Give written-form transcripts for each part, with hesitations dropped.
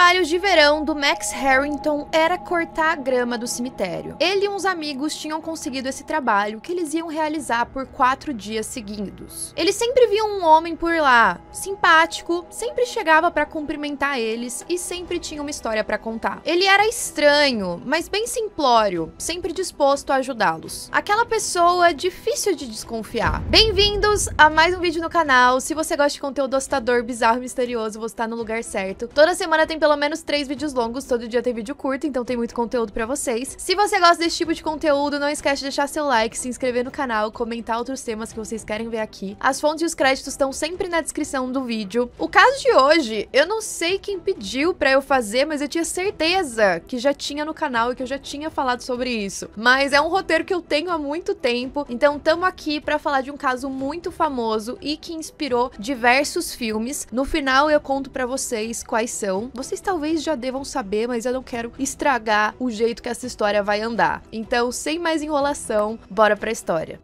trabalhos de verão do Max Harrington era cortar a grama do cemitério. Ele e uns amigos tinham conseguido esse trabalho que eles iam realizar por 4 dias seguidos. Eles sempre viam um homem por lá, simpático, sempre chegava pra cumprimentar eles e sempre tinha uma história pra contar. Ele era estranho, mas bem simplório, sempre disposto a ajudá-los. Aquela pessoa difícil de desconfiar. Bem-vindos a mais um vídeo no canal. Se você gosta de conteúdo assustador, bizarro e misterioso, você tá no lugar certo. Toda semana tem pelo menos 3 vídeos longos, todo dia tem vídeo curto, então tem muito conteúdo pra vocês. Se você gosta desse tipo de conteúdo, não esquece de deixar seu like, se inscrever no canal, comentar outros temas que vocês querem ver aqui. As fontes e os créditos estão sempre na descrição do vídeo. O caso de hoje, eu não sei quem pediu pra eu fazer, mas eu tinha certeza que já tinha no canal e que eu já tinha falado sobre isso. Mas é um roteiro que eu tenho há muito tempo, então tamo aqui pra falar de um caso muito famoso e que inspirou diversos filmes. No final eu conto pra vocês quais são. Vocês talvez já devam saber, mas eu não quero estragar o jeito que essa história vai andar. Então, sem mais enrolação, bora pra história.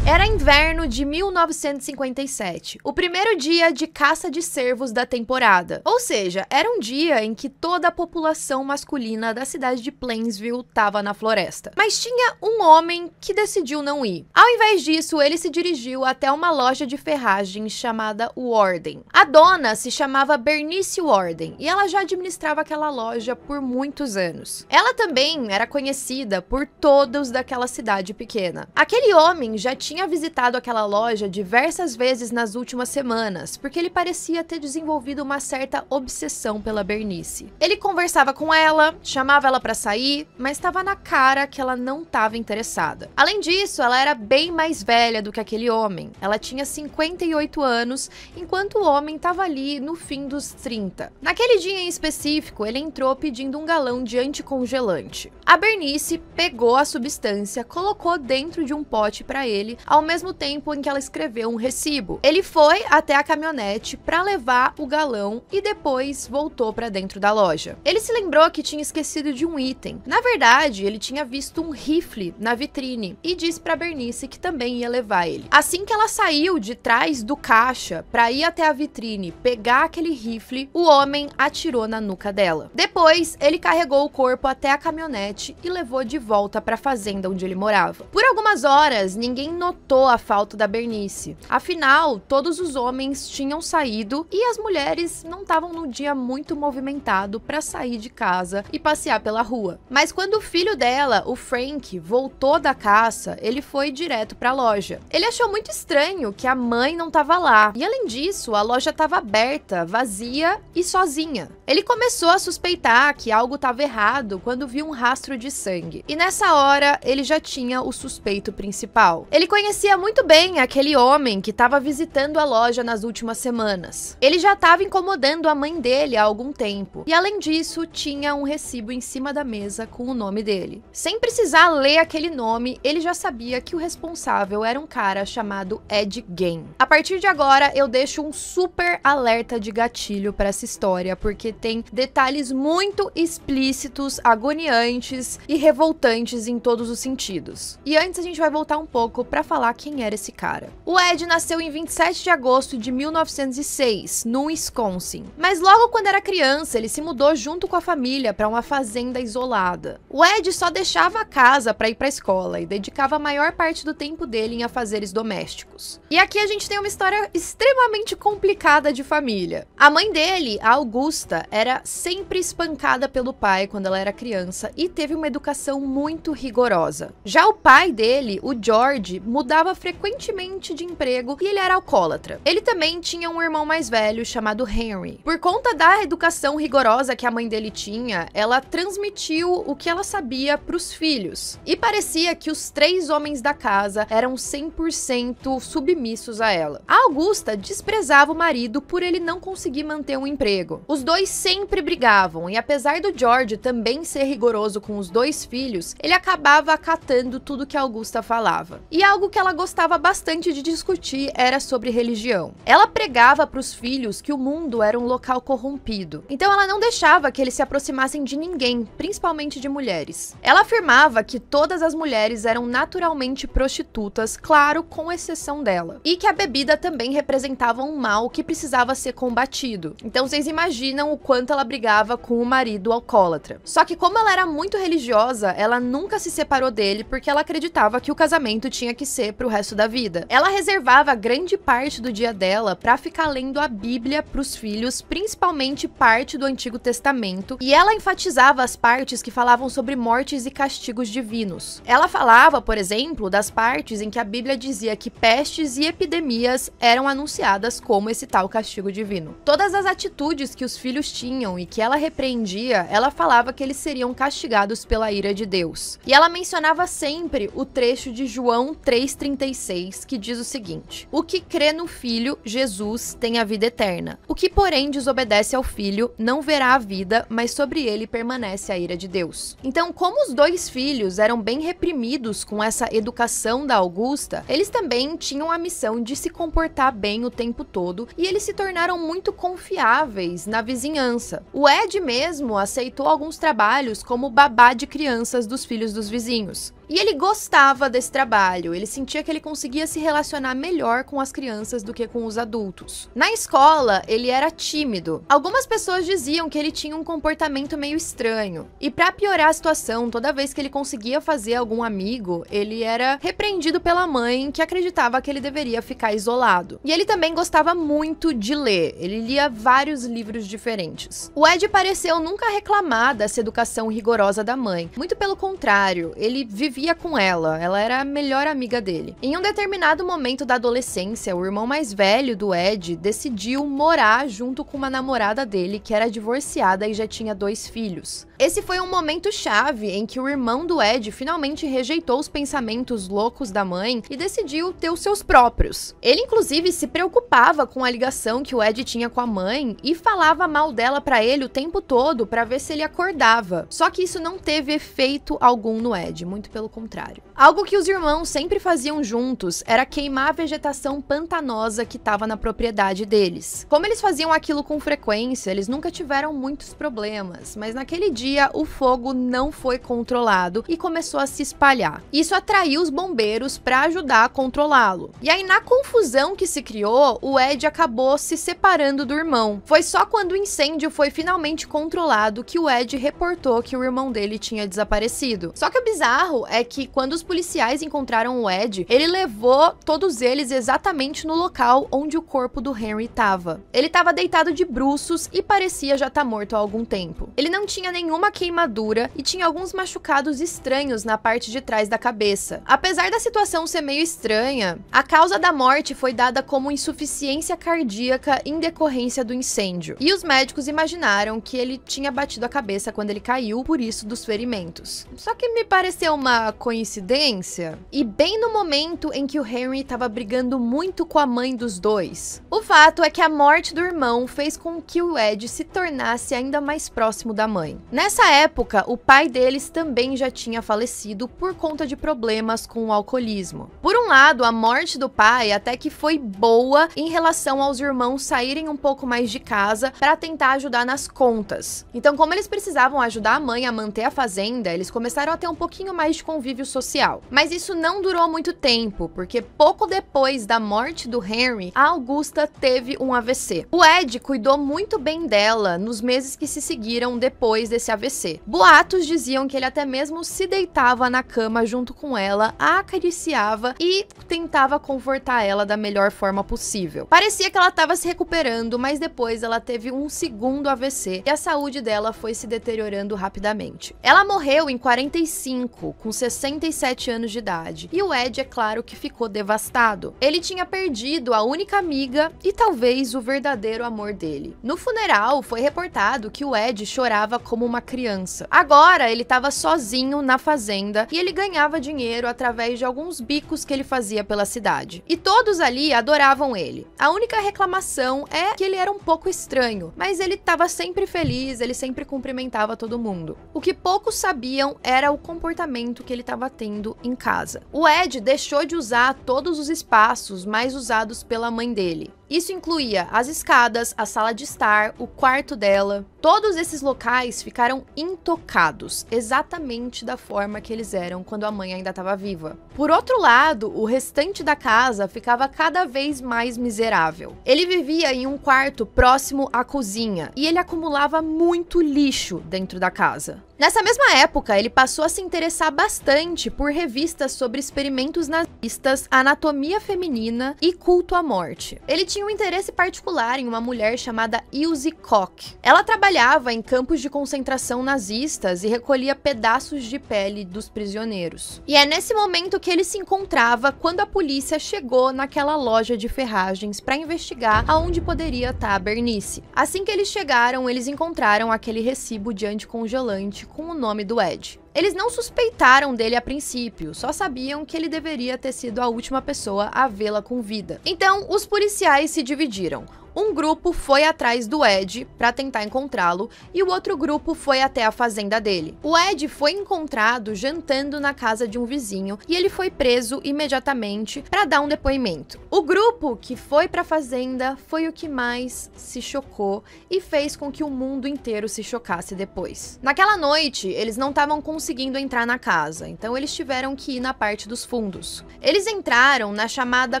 Era inverno de 1957, o primeiro dia de caça de cervos da temporada. Ou seja, era um dia em que toda a população masculina da cidade de Plainsville estava na floresta. Mas tinha um homem que decidiu não ir. Ao invés disso, ele se dirigiu até uma loja de ferragens chamada Warden. A dona se chamava Bernice Warden e ela já administrava aquela loja por muitos anos. Ela também era conhecida por todos daquela cidade pequena. Aquele homem já tinha visitado aquela loja diversas vezes nas últimas semanas, porque ele parecia ter desenvolvido uma certa obsessão pela Bernice. Ele conversava com ela, chamava ela pra sair, mas estava na cara que ela não estava interessada. Além disso, ela era bem mais velha do que aquele homem. Ela tinha 58 anos, enquanto o homem estava ali no fim dos 30. Naquele dia em específico, ele entrou pedindo um galão de anticongelante. A Bernice pegou a substância, colocou dentro de um pote pra ele, ao mesmo tempo em que ela escreveu um recibo. Ele foi até a caminhonete para levar o galão e depois voltou para dentro da loja. Ele se lembrou que tinha esquecido de um item. Na verdade, ele tinha visto um rifle na vitrine e disse para Bernice que também ia levar ele. Assim que ela saiu de trás do caixa para ir até a vitrine pegar aquele rifle, o homem atirou na nuca dela. Depois, ele carregou o corpo até a caminhonete e levou de volta para a fazenda onde ele morava. Por algumas horas, ninguém notou a falta da Bernice. Afinal, todos os homens tinham saído e as mulheres não estavam num dia muito movimentado para sair de casa e passear pela rua. Mas quando o filho dela, o Frank, voltou da caça, ele foi direto para a loja. Ele achou muito estranho que a mãe não estava lá. E além disso, a loja estava aberta, vazia e sozinha. Ele começou a suspeitar que algo estava errado quando viu um rastro de sangue. E nessa hora, ele já tinha o suspeito principal. Ele conhecia muito bem aquele homem que estava visitando a loja nas últimas semanas. Ele já estava incomodando a mãe dele há algum tempo. E além disso, tinha um recibo em cima da mesa com o nome dele. Sem precisar ler aquele nome, ele já sabia que o responsável era um cara chamado Ed Gein. A partir de agora, eu deixo um super alerta de gatilho para essa história, porque tem detalhes muito explícitos, agoniantes e revoltantes em todos os sentidos. E antes a gente vai voltar um pouco para falar quem era esse cara. O Ed nasceu em 27 de agosto de 1906, no Wisconsin. Mas logo quando era criança, ele se mudou junto com a família para uma fazenda isolada. O Ed só deixava a casa para ir para a escola e dedicava a maior parte do tempo dele em afazeres domésticos. E aqui a gente tem uma história extremamente complicada de família. A mãe dele, a Augusta, era sempre espancada pelo pai quando ela era criança e teve uma educação muito rigorosa. Já o pai dele, o George, mudava frequentemente de emprego e ele era alcoólatra. Ele também tinha um irmão mais velho chamado Henry. Por conta da educação rigorosa que a mãe dele tinha, ela transmitiu o que ela sabia para os filhos. E parecia que os 3 homens da casa eram 100% submissos a ela. A Augusta desprezava o marido por ele não conseguir manter um emprego. Os dois sempre brigavam e apesar do George também ser rigoroso com os 2 filhos, ele acabava acatando tudo que a Augusta falava. E algo que ela gostava bastante de discutir era sobre religião. Ela pregava para os filhos que o mundo era um local corrompido, então ela não deixava que eles se aproximassem de ninguém, principalmente de mulheres. Ela afirmava que todas as mulheres eram naturalmente prostitutas, claro, com exceção dela, e que a bebida também representava um mal que precisava ser combatido. Então vocês imaginam o quanto ela brigava com o marido alcoólatra. Só que como ela era muito religiosa, ela nunca se separou dele porque ela acreditava que o casamento tinha que ser pro resto da vida. Ela reservava grande parte do dia dela pra ficar lendo a Bíblia pros filhos, principalmente parte do Antigo Testamento, e ela enfatizava as partes que falavam sobre mortes e castigos divinos. Ela falava, por exemplo, das partes em que a Bíblia dizia que pestes e epidemias eram anunciadas como esse tal castigo divino. Todas as atitudes que os filhos tinham e que ela repreendia, ela falava que eles seriam castigados pela ira de Deus. E ela mencionava sempre o trecho de João 3,36, que diz o seguinte: o que crê no Filho, Jesus, tem a vida eterna. O que, porém, desobedece ao Filho, não verá a vida, mas sobre ele permanece a ira de Deus. Então, como os dois filhos eram bem reprimidos com essa educação da Augusta, eles também tinham a missão de se comportar bem o tempo todo, e eles se tornaram muito confiáveis na vizinhança. O Ed mesmo aceitou alguns trabalhos como babá de crianças dos filhos dos vizinhos. E ele gostava desse trabalho, ele sentia que ele conseguia se relacionar melhor com as crianças do que com os adultos. Na escola, ele era tímido. Algumas pessoas diziam que ele tinha um comportamento meio estranho. E pra piorar a situação, toda vez que ele conseguia fazer algum amigo, ele era repreendido pela mãe, que acreditava que ele deveria ficar isolado. E ele também gostava muito de ler, ele lia vários livros diferentes. O Ed pareceu nunca reclamar dessa educação rigorosa da mãe. Muito pelo contrário, ele vivia com ela era a melhor amiga dele. Em um determinado momento da adolescência, o irmão mais velho do Ed decidiu morar junto com uma namorada dele que era divorciada e já tinha 2 filhos. Esse foi um momento chave em que o irmão do Ed finalmente rejeitou os pensamentos loucos da mãe e decidiu ter os seus próprios. Ele inclusive se preocupava com a ligação que o Ed tinha com a mãe e falava mal dela pra ele o tempo todo pra ver se ele acordava. Só que isso não teve efeito algum no Ed, muito pelo contrário. Algo que os irmãos sempre faziam juntos era queimar a vegetação pantanosa que estava na propriedade deles. Como eles faziam aquilo com frequência, eles nunca tiveram muitos problemas, mas naquele dia o fogo não foi controlado e começou a se espalhar. Isso atraiu os bombeiros para ajudar a controlá-lo. E aí, na confusão que se criou, o Ed acabou se separando do irmão. Foi só quando o incêndio foi finalmente controlado que o Ed reportou que o irmão dele tinha desaparecido. Só que o bizarro é que quando os policiais encontraram o Ed, ele levou todos eles exatamente no local onde o corpo do Henry estava. Ele estava deitado de bruços e parecia já estar morto há algum tempo. Ele não tinha nenhuma queimadura e tinha alguns machucados estranhos na parte de trás da cabeça. Apesar da situação ser meio estranha, a causa da morte foi dada como insuficiência cardíaca em decorrência do incêndio. E os médicos imaginaram que ele tinha batido a cabeça quando ele caiu, por isso dos ferimentos. Só que me pareceu uma coincidência. E bem no momento em que o Henry estava brigando muito com a mãe dos dois. O fato é que a morte do irmão fez com que o Ed se tornasse ainda mais próximo da mãe. Nessa época, o pai deles também já tinha falecido por conta de problemas com o alcoolismo. Por um lado, a morte do pai até que foi boa em relação aos irmãos saírem um pouco mais de casa para tentar ajudar nas contas. Então, como eles precisavam ajudar a mãe a manter a fazenda, eles começaram a ter um pouquinho mais de convívio social. Mas isso não durou muito tempo, porque pouco depois da morte do Henry, a Augusta teve um AVC. O Ed cuidou muito bem dela nos meses que se seguiram depois desse AVC. Boatos diziam que ele até mesmo se deitava na cama junto com ela, a acariciava e tentava confortar ela da melhor forma possível. Parecia que ela estava se recuperando, mas depois ela teve um segundo AVC e a saúde dela foi se deteriorando rapidamente. Ela morreu em 45, com 67 anos de idade, e o Ed, é claro, que ficou devastado. Ele tinha perdido a única amiga e talvez o verdadeiro amor dele. No funeral, foi reportado que o Ed chorava como uma criança. Agora, ele estava sozinho na fazenda e ele ganhava dinheiro através de alguns bicos que ele fazia pela cidade. E todos ali adoravam ele. A única reclamação é que ele era um pouco estranho, mas ele estava sempre feliz, ele sempre cumprimentava todo mundo. O que poucos sabiam era o comportamento que que ele estava tendo em casa. O Ed deixou de usar todos os espaços mais usados pela mãe dele. Isso incluía as escadas, a sala de estar, o quarto dela. Todos esses locais ficaram intocados, exatamente da forma que eles eram quando a mãe ainda estava viva. Por outro lado, o restante da casa ficava cada vez mais miserável. Ele vivia em um quarto próximo à cozinha e ele acumulava muito lixo dentro da casa. Nessa mesma época, ele passou a se interessar bastante por revistas sobre experimentos nazistas, anatomia feminina e culto à morte. Ele tinha um interesse particular em uma mulher chamada Ilse Koch. Ela trabalhava em campos de concentração nazistas e recolhia pedaços de pele dos prisioneiros. E é nesse momento que ele se encontrava quando a polícia chegou naquela loja de ferragens para investigar aonde poderia estar a Bernice. Assim que eles chegaram, eles encontraram aquele recibo de anticongelante com o nome do Ed. Eles não suspeitaram dele a princípio, só sabiam que ele deveria ter sido a última pessoa a vê-la com vida. Então, os policiais se dividiram. Um grupo foi atrás do Ed para tentar encontrá-lo e o outro grupo foi até a fazenda dele. O Ed foi encontrado jantando na casa de um vizinho e ele foi preso imediatamente para dar um depoimento. O grupo que foi para a fazenda foi o que mais se chocou e fez com que o mundo inteiro se chocasse depois. Naquela noite, eles não estavam conseguindo entrar na casa, então eles tiveram que ir na parte dos fundos. Eles entraram na chamada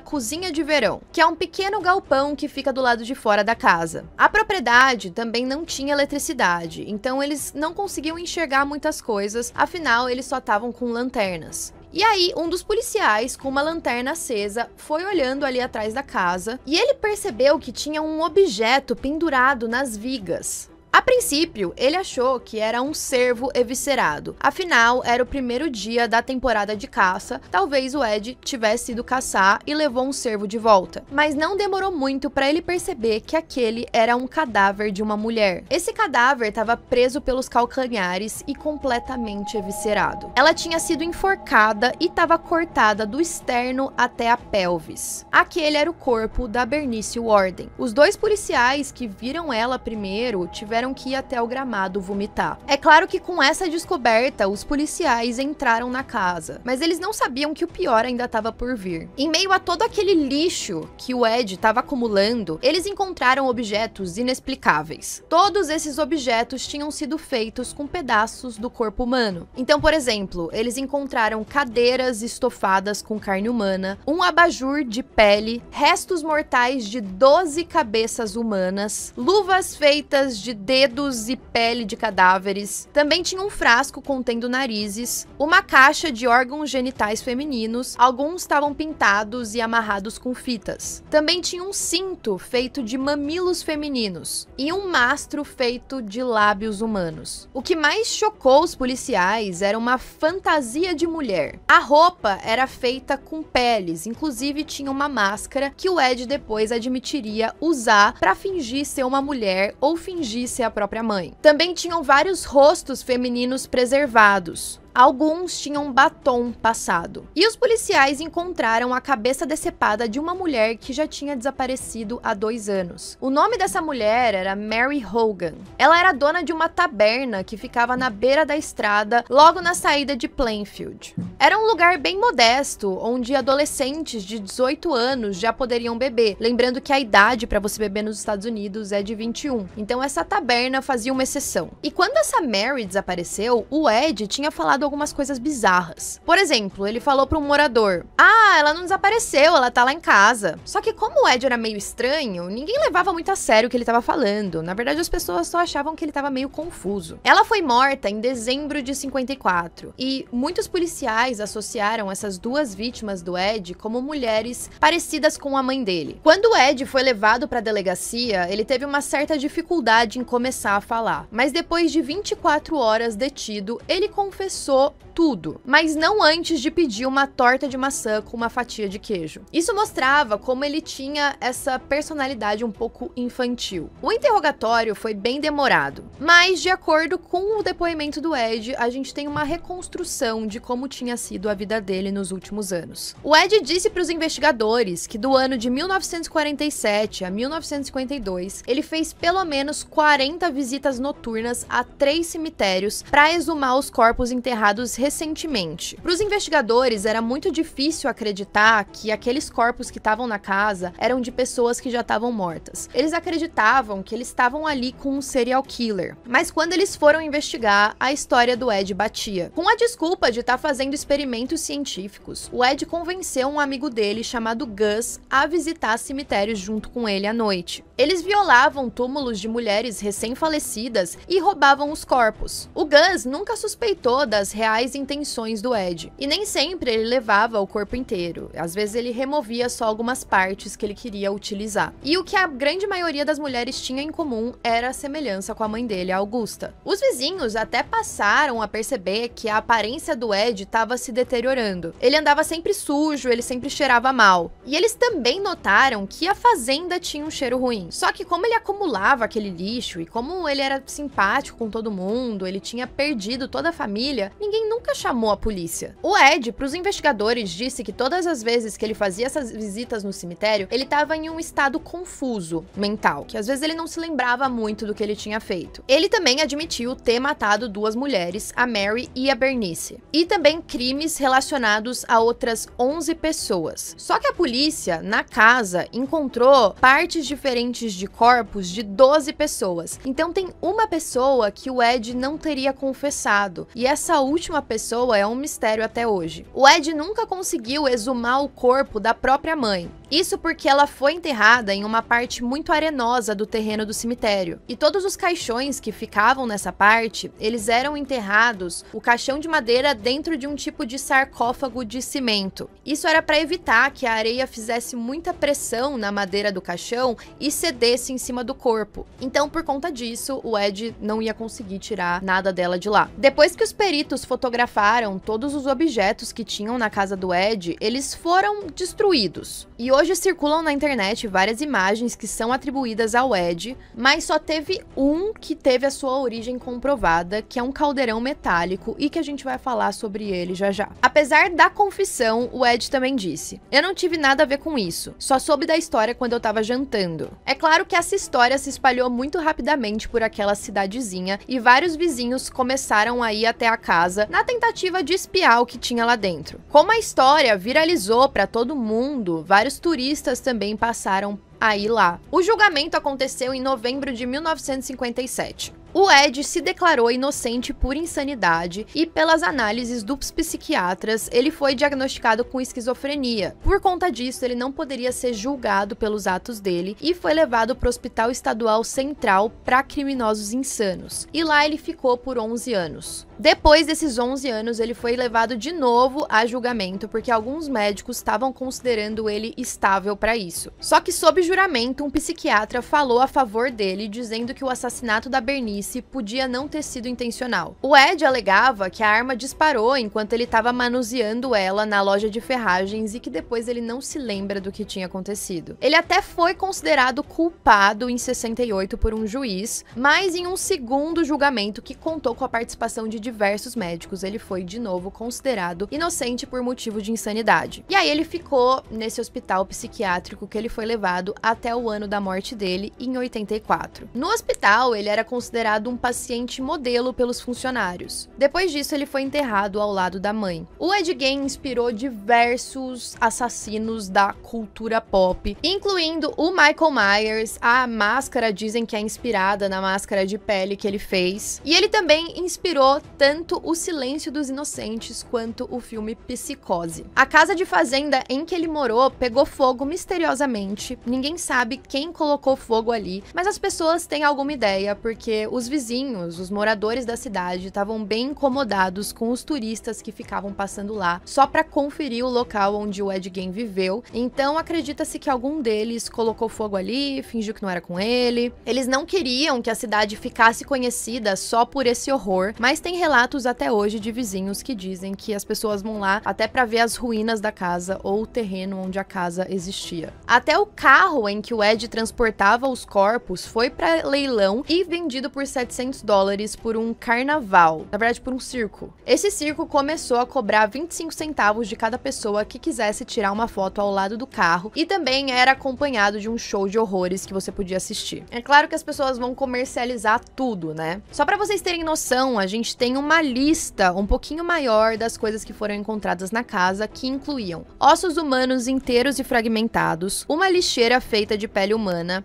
cozinha de verão, que é um pequeno galpão que fica do lado de fora da casa. A propriedade também não tinha eletricidade, então eles não conseguiam enxergar muitas coisas, afinal eles só estavam com lanternas. E aí, um dos policiais, com uma lanterna acesa, foi olhando ali atrás da casa e ele percebeu que tinha um objeto pendurado nas vigas. A princípio, ele achou que era um cervo eviscerado. Afinal, era o primeiro dia da temporada de caça. Talvez o Ed tivesse ido caçar e levou um cervo de volta. Mas não demorou muito para ele perceber que aquele era um cadáver de uma mulher. Esse cadáver estava preso pelos calcanhares e completamente eviscerado. Ela tinha sido enforcada e estava cortada do externo até a pelvis. Aquele era o corpo da Bernice Worden. Os dois policiais que viram ela primeiro tiveram que ir até o gramado vomitar. É claro que com essa descoberta, os policiais entraram na casa, mas eles não sabiam que o pior ainda estava por vir. Em meio a todo aquele lixo que o Ed estava acumulando, eles encontraram objetos inexplicáveis. Todos esses objetos tinham sido feitos com pedaços do corpo humano. Então, por exemplo, eles encontraram cadeiras estofadas com carne humana, um abajur de pele, restos mortais de 12 cabeças humanas, luvas feitas de dedos e pele de cadáveres. Também tinha um frasco contendo narizes, uma caixa de órgãos genitais femininos, alguns estavam pintados e amarrados com fitas. Também tinha um cinto feito de mamilos femininos e um mastro feito de lábios humanos. O que mais chocou os policiais era uma fantasia de mulher. A roupa era feita com peles, inclusive tinha uma máscara que o Ed depois admitiria usar para fingir ser uma mulher ou fingir ser a própria mãe. Também tinham vários rostos femininos preservados. Alguns tinham batom passado. E os policiais encontraram a cabeça decepada de uma mulher que já tinha desaparecido há 2 anos. O nome dessa mulher era Mary Hogan. Ela era dona de uma taberna que ficava na beira da estrada, logo na saída de Plainfield. Era um lugar bem modesto, onde adolescentes de 18 anos já poderiam beber. Lembrando que a idade para você beber nos Estados Unidos é de 21. Então essa taberna fazia uma exceção. E quando essa Mary desapareceu, o Ed tinha falado algumas coisas bizarras. Por exemplo, ele falou para um morador: "Ah, ela não desapareceu, ela tá lá em casa." Só que como o Ed era meio estranho, ninguém levava muito a sério o que ele tava falando. Na verdade, as pessoas só achavam que ele tava meio confuso. Ela foi morta em dezembro de 54 e muitos policiais associaram essas duas vítimas do Ed como mulheres parecidas com a mãe dele. Quando o Ed foi levado para a delegacia, ele teve uma certa dificuldade em começar a falar, mas depois de 24 horas detido, ele confessou tudo, mas não antes de pedir uma torta de maçã com uma fatia de queijo. Isso mostrava como ele tinha essa personalidade um pouco infantil. O interrogatório foi bem demorado, mas de acordo com o depoimento do Ed, a gente tem uma reconstrução de como tinha sido a vida dele nos últimos anos. O Ed disse para os investigadores que do ano de 1947 a 1952, ele fez pelo menos 40 visitas noturnas a 3 cemitérios para exumar os corpos enterrados enterrados recentemente. Para os investigadores, era muito difícil acreditar que aqueles corpos que estavam na casa eram de pessoas que já estavam mortas. Eles acreditavam que eles estavam ali com um serial killer. Mas quando eles foram investigar, a história do Ed batia. Com a desculpa de estar fazendo experimentos científicos, o Ed convenceu um amigo dele chamado Gus a visitar cemitérios junto com ele à noite. Eles violavam túmulos de mulheres recém-falecidas e roubavam os corpos. O Gus nunca suspeitou das reais intenções do Ed, e nem sempre ele levava o corpo inteiro. Às vezes ele removia só algumas partes que ele queria utilizar. E o que a grande maioria das mulheres tinha em comum era a semelhança com a mãe dele, a Augusta. Os vizinhos até passaram a perceber que a aparência do Ed estava se deteriorando. Ele andava sempre sujo, ele sempre cheirava mal. E eles também notaram que a fazenda tinha um cheiro ruim. Só que como ele acumulava aquele lixo e como ele era simpático com todo mundo, ele tinha perdido toda a família, ninguém nunca chamou a polícia. O Ed, para os investigadores, disse que todas as vezes que ele fazia essas visitas no cemitério, ele estava em um estado confuso mental, que às vezes ele não se lembrava muito do que ele tinha feito. Ele também admitiu ter matado duas mulheres, a Mary e a Bernice, e também crimes relacionados a outras 11 pessoas. Só que a polícia, na casa, encontrou partes diferentes de corpos de 12 pessoas. Então tem uma pessoa que o Ed não teria confessado, e essa última pessoa é um mistério até hoje. O Ed nunca conseguiu exumar o corpo da própria mãe. Isso porque ela foi enterrada em uma parte muito arenosa do terreno do cemitério. E todos os caixões que ficavam nessa parte, eles eram enterrados, o caixão de madeira dentro de um tipo de sarcófago de cimento. Isso era para evitar que a areia fizesse muita pressão na madeira do caixão e cedesse em cima do corpo. Então, por conta disso, o Ed não ia conseguir tirar nada dela de lá. Depois que os peritos fotografaram todos os objetos que tinham na casa do Ed, eles foram destruídos. E hoje circulam na internet várias imagens que são atribuídas ao Ed, mas só teve um que teve a sua origem comprovada, que é um caldeirão metálico e que a gente vai falar sobre ele já já. Apesar da confissão, o Ed também disse: "Eu não tive nada a ver com isso, só soube da história quando eu tava jantando." É claro que essa história se espalhou muito rapidamente por aquela cidadezinha e vários vizinhos começaram a ir até a casa na tentativa de espiar o que tinha lá dentro. Como a história viralizou para todo mundo, vários turistas também passaram a ir lá. O julgamento aconteceu em novembro de 1957. O Ed se declarou inocente por insanidade e, pelas análises dos psiquiatras, ele foi diagnosticado com esquizofrenia. Por conta disso, ele não poderia ser julgado pelos atos dele e foi levado para o Hospital Estadual Central para Criminosos Insanos. E lá ele ficou por 11 anos. Depois desses 11 anos, ele foi levado de novo a julgamento porque alguns médicos estavam considerando ele estável para isso. Só que, sob juramento, um psiquiatra falou a favor dele, dizendo que o assassinato da Bernice podia não ter sido intencional. O Ed alegava que a arma disparou enquanto ele estava manuseando ela na loja de ferragens e que depois ele não se lembra do que tinha acontecido. Ele até foi considerado culpado em 68 por um juiz, mas em um segundo julgamento que contou com a participação de diversos médicos, ele foi de novo considerado inocente por motivo de insanidade. E aí ele ficou nesse hospital psiquiátrico que ele foi levado até o ano da morte dele, em 84. No hospital, ele era considerado um paciente modelo pelos funcionários. Depois disso, ele foi enterrado ao lado da mãe. O Ed Gein inspirou diversos assassinos da cultura pop, incluindo o Michael Myers. A máscara dizem que é inspirada na máscara de pele que ele fez. E ele também inspirou tanto O Silêncio dos Inocentes quanto o filme Psicose. A casa de fazenda em que ele morou pegou fogo misteriosamente. Ninguém sabe quem colocou fogo ali, mas as pessoas têm alguma ideia, porque os vizinhos, os moradores da cidade, estavam bem incomodados com os turistas que ficavam passando lá, só para conferir o local onde o Ed Gein viveu. Então acredita-se que algum deles colocou fogo ali, fingiu que não era com ele. Eles não queriam que a cidade ficasse conhecida só por esse horror, mas tem relatos até hoje de vizinhos que dizem que as pessoas vão lá até para ver as ruínas da casa ou o terreno onde a casa existia. Até o carro em que o Ed transportava os corpos foi para leilão e vendido por $700 por um carnaval, na verdade por um circo. Esse circo começou a cobrar 25 centavos de cada pessoa que quisesse tirar uma foto ao lado do carro e também era acompanhado de um show de horrores que você podia assistir. É claro que as pessoas vão comercializar tudo, né? Só pra vocês terem noção, a gente tem uma lista um pouquinho maior das coisas que foram encontradas na casa, que incluíam ossos humanos inteiros e fragmentados, uma lixeira feita de pele humana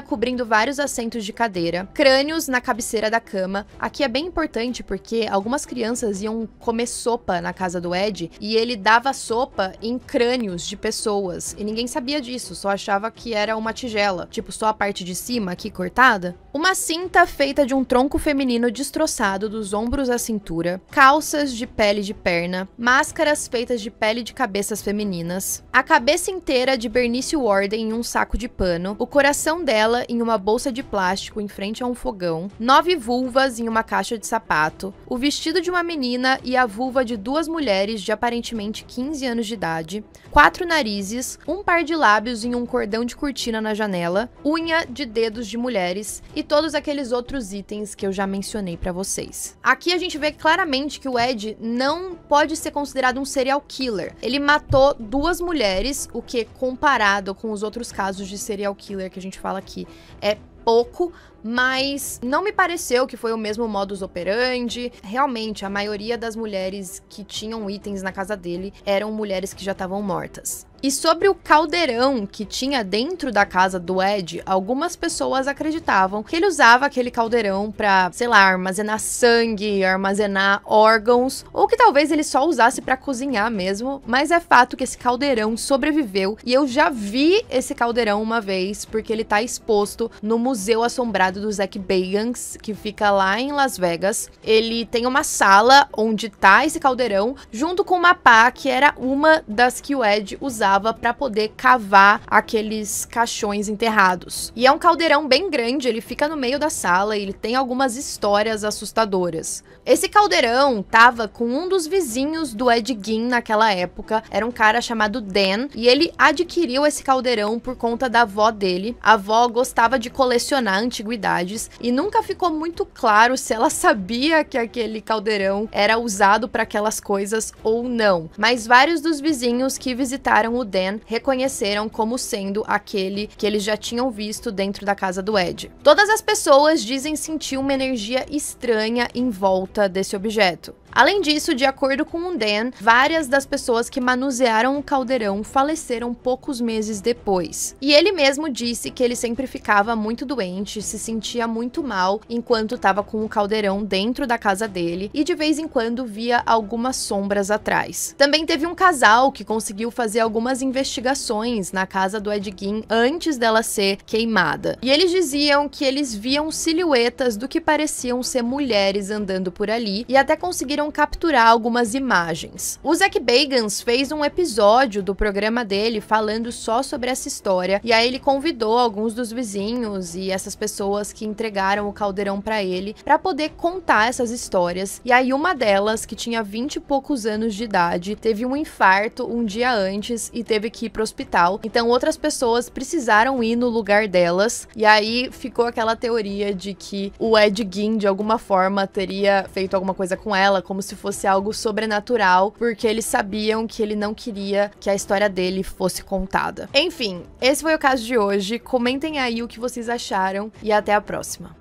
cobrindo vários assentos de cadeira, crânios na cabeceira da cama. Aqui é bem importante porque algumas crianças iam comer sopa na casa do Ed e ele dava sopa em crânios de pessoas e ninguém sabia disso, só achava que era uma tigela, tipo só a parte de cima aqui cortada. Uma cinta feita de um tronco feminino destroçado dos ombros à cintura, calças de pele de perna, máscaras feitas de pele de cabeças femininas, a cabeça inteira de Bernice Worden em um saco de pano, o coração dela em uma bolsa de plástico em frente a um fogão, 9 vulvas em uma caixa de sapato, o vestido de uma menina e a vulva de 2 mulheres de aparentemente 15 anos de idade, 4 narizes, um par de lábios em um cordão de cortina na janela, unha de dedos de mulheres e todos aqueles outros itens que eu já mencionei pra vocês. Aqui a gente vê claramente que o Ed não pode ser considerado um serial killer. Ele matou 2 mulheres, o que comparado com os outros casos de serial killer que a gente fala aqui é pouco, mas não me pareceu que foi o mesmo modus operandi. Realmente, a maioria das mulheres que tinham itens na casa dele eram mulheres que já estavam mortas. E sobre o caldeirão que tinha dentro da casa do Ed, algumas pessoas acreditavam que ele usava aquele caldeirão pra, sei lá, armazenar sangue, armazenar órgãos, ou que talvez ele só usasse pra cozinhar mesmo, mas é fato que esse caldeirão sobreviveu e eu já vi esse caldeirão uma vez, porque ele tá exposto no Museu Assombrado do Zak Bagans, que fica lá em Las Vegas. Ele tem uma sala onde tá esse caldeirão, junto com uma pá que era uma das que o Ed usava para poder cavar aqueles caixões enterrados. E é um caldeirão bem grande, ele fica no meio da sala e ele tem algumas histórias assustadoras. Esse caldeirão tava com um dos vizinhos do Ed Gein naquela época, era um cara chamado Dan, e ele adquiriu esse caldeirão por conta da avó dele. A avó gostava de colecionar antiguidades e nunca ficou muito claro se ela sabia que aquele caldeirão era usado para aquelas coisas ou não. Mas vários dos vizinhos que visitaram o Dan reconheceram como sendo aquele que eles já tinham visto dentro da casa do Ed. Todas as pessoas dizem sentir uma energia estranha em volta desse objeto. Além disso, de acordo com o Dan, várias das pessoas que manusearam o caldeirão faleceram poucos meses depois. E ele mesmo disse que ele sempre ficava muito doente, se sentia muito mal enquanto estava com o caldeirão dentro da casa dele e de vez em quando via algumas sombras atrás. Também teve um casal que conseguiu fazer algumas investigações na casa do Ed Gein antes dela ser queimada. E eles diziam que eles viam silhuetas do que pareciam ser mulheres andando por ali e até conseguiram capturar algumas imagens. O Zak Bagans fez um episódio do programa dele falando só sobre essa história, e aí ele convidou alguns dos vizinhos e essas pessoas que entregaram o caldeirão pra ele pra poder contar essas histórias. E aí uma delas, que tinha 20 e poucos anos de idade, teve um infarto um dia antes e teve que ir pro hospital. Então outras pessoas precisaram ir no lugar delas, e aí ficou aquela teoria de que o Ed Gein de alguma forma teria feito alguma coisa com ela, como se fosse algo sobrenatural, porque eles sabiam que ele não queria que a história dele fosse contada. Enfim, esse foi o caso de hoje. Comentem aí o que vocês acharam e até a próxima.